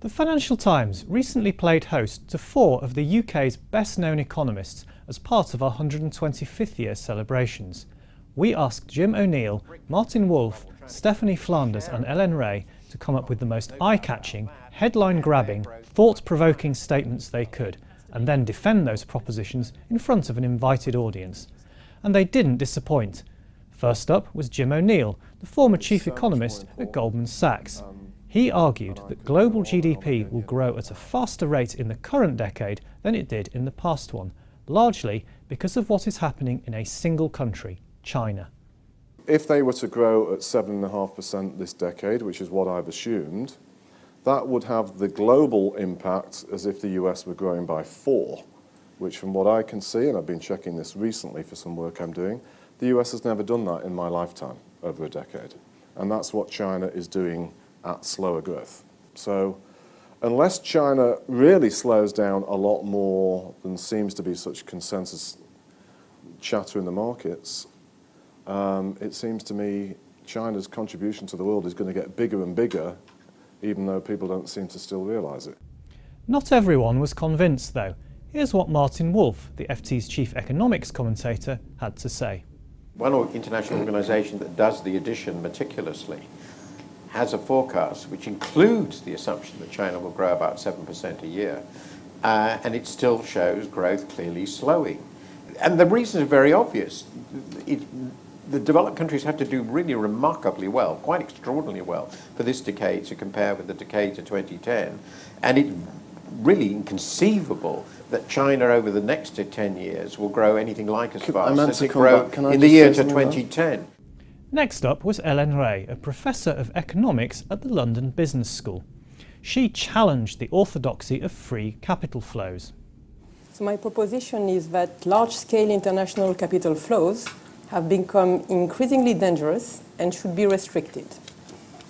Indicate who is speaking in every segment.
Speaker 1: The Financial Times recently played host to 4 of the UK's best-known economists as part of our 125th year celebrations. We asked Jim O'Neill, Martin Wolf, Stephanie Flanders and Hélène Rey to come up with the most eye-catching, headline-grabbing, thought-provoking statements they could, and then defend those propositions in front of an invited audience. And they didn't disappoint. First up was Jim O'Neill, the former chief economist at Goldman Sachs. He argued that global GDP will grow at a faster rate in the current decade than it did in the past one, largely because of what is happening in a single country, China.
Speaker 2: If they were to grow at 7.5% this decade, which is what I've assumed, that would have the global impact as if the US were growing by 4, which from what I can see, and I've been checking this recently for some work I'm doing, the US has never done that in my lifetime over a decade. And that's what China is doing at slower growth. So unless China really slows down a lot more than seems to be such consensus chatter in the markets, it seems to me China's contribution to the world is going to get bigger and bigger, even though people don't seem to still realise it.
Speaker 1: Not everyone was convinced, though. Here's what Martin Wolf, the FT's chief economics commentator, had to say.
Speaker 3: One international organisation that does the addition meticulously has a forecast which includes the assumption that China will grow about 7% a year, and it still shows growth clearly slowing. And the reasons are very obvious. The developed countries have to do really remarkably well, quite extraordinarily well, for this decade to compare with the decade to 2010. And it's really inconceivable that China over the next 10 years will grow anything like as fast as it grew in the year to 2010.
Speaker 1: Next up was Hélène Rey, a professor of economics at the London Business School. She challenged the orthodoxy of free capital flows.
Speaker 4: So my proposition is that large-scale international capital flows have become increasingly dangerous and should be restricted.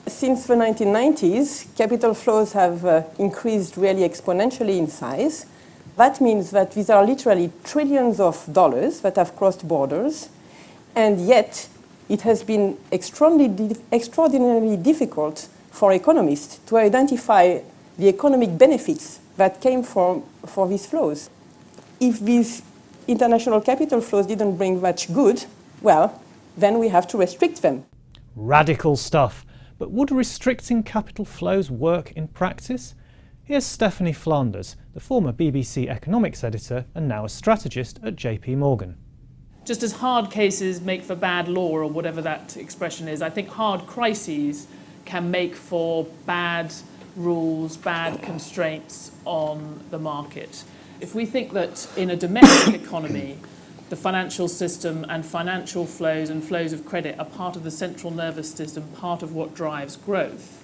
Speaker 4: Since the 1990s, capital flows have increased really exponentially in size. That means that these are literally trillions of dollars that have crossed borders, and yet it has been extraordinarily difficult for economists to identify the economic benefits that came for these flows. If these international capital flows didn't bring much good, well, then we have to restrict them.
Speaker 1: Radical stuff. But would restricting capital flows work in practice? Here's Stephanie Flanders, the former BBC economics editor and now a strategist at JP Morgan.
Speaker 5: Just as hard cases make for bad law, or whatever that expression is, I think hard crises can make for bad rules, bad constraints on the market. If we think that in a domestic economy, the financial system and financial flows and flows of credit are part of the central nervous system, part of what drives growth,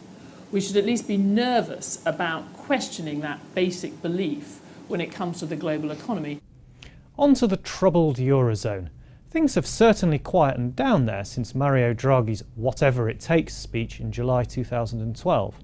Speaker 5: we should at least be nervous about questioning that basic belief when it comes to the global economy.
Speaker 1: On to the troubled eurozone. Things have certainly quietened down there since Mario Draghi's whatever it takes speech in July 2012.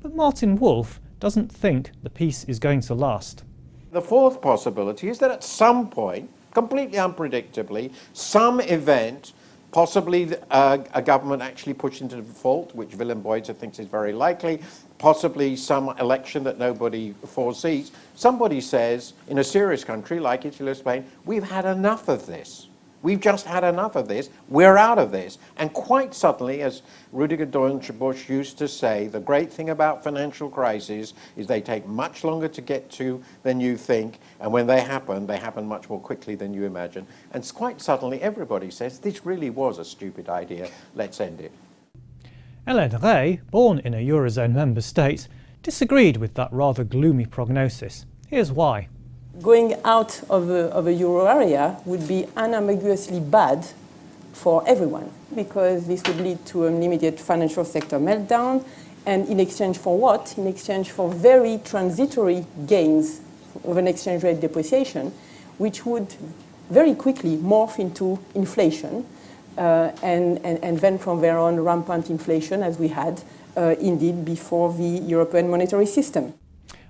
Speaker 1: But Martin Wolf doesn't think the peace is going to last.
Speaker 3: The fourth possibility is that at some point, completely unpredictably, some event, possibly a government actually pushed into default, which Willem Boyter thinks is very likely, possibly some election that nobody foresees, somebody says, in a serious country like Italy or Spain, we've had enough of this. We've just had enough of this. We're out of this. And quite suddenly, as Rudiger Deutsch used to say, the great thing about financial crises is they take much longer to get to than you think, and when they happen much more quickly than you imagine. And quite suddenly, everybody says, this really was a stupid idea. Let's end it.
Speaker 1: Hélène Rey, born in a Eurozone member state, disagreed with that rather gloomy prognosis. Here's why.
Speaker 4: Going out of a euro area would be unambiguously bad for everyone, because this would lead to an immediate financial sector meltdown, and in exchange for what? In exchange for very transitory gains of an exchange rate depreciation, which would very quickly morph into inflation, and then from there on rampant inflation as we had indeed before the European monetary system.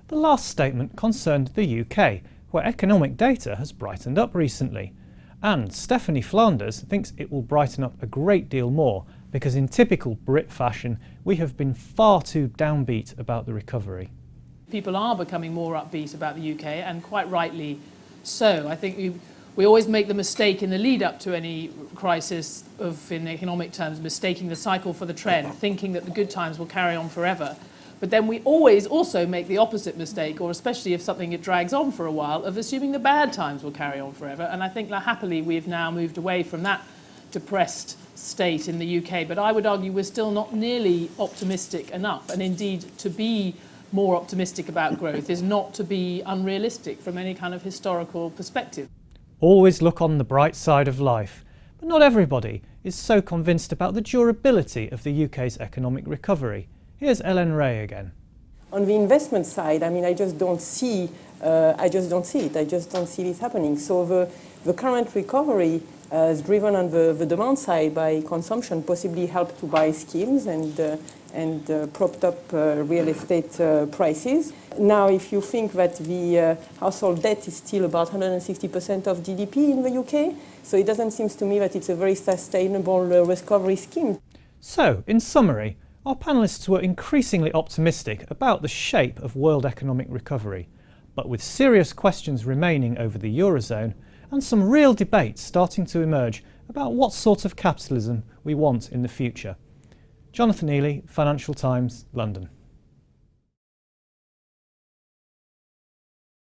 Speaker 1: The last statement concerned the UK, where economic data has brightened up recently. And Stephanie Flanders thinks it will brighten up a great deal more, because in typical Brit fashion, we have been far too downbeat about the recovery.
Speaker 5: People are becoming more upbeat about the UK, and quite rightly so. I think we always make the mistake in the lead up to any crisis of, in economic terms, mistaking the cycle for the trend, thinking that the good times will carry on forever. But then we always also make the opposite mistake, or especially if something drags on for a while, of assuming the bad times will carry on forever. And I think that happily we've now moved away from that depressed state in the UK. But I would argue we're still not nearly optimistic enough. And indeed, to be more optimistic about growth is not to be unrealistic from any kind of historical perspective.
Speaker 1: Always look on the bright side of life. But not everybody is so convinced about the durability of the UK's economic recovery. Here's Hélène Rey again.
Speaker 4: On the investment side, I mean, I just don't see it. I just don't see this happening. So the current recovery is driven on the demand side by consumption, possibly helped to buy schemes and propped up real estate prices. Now, if you think that the household debt is still about 160% of GDP in the UK, so it doesn't seem to me that it's a very sustainable recovery scheme.
Speaker 1: So, in summary, our panellists were increasingly optimistic about the shape of world economic recovery, but with serious questions remaining over the eurozone and some real debates starting to emerge about what sort of capitalism we want in the future. John Thornhill, Financial Times, London.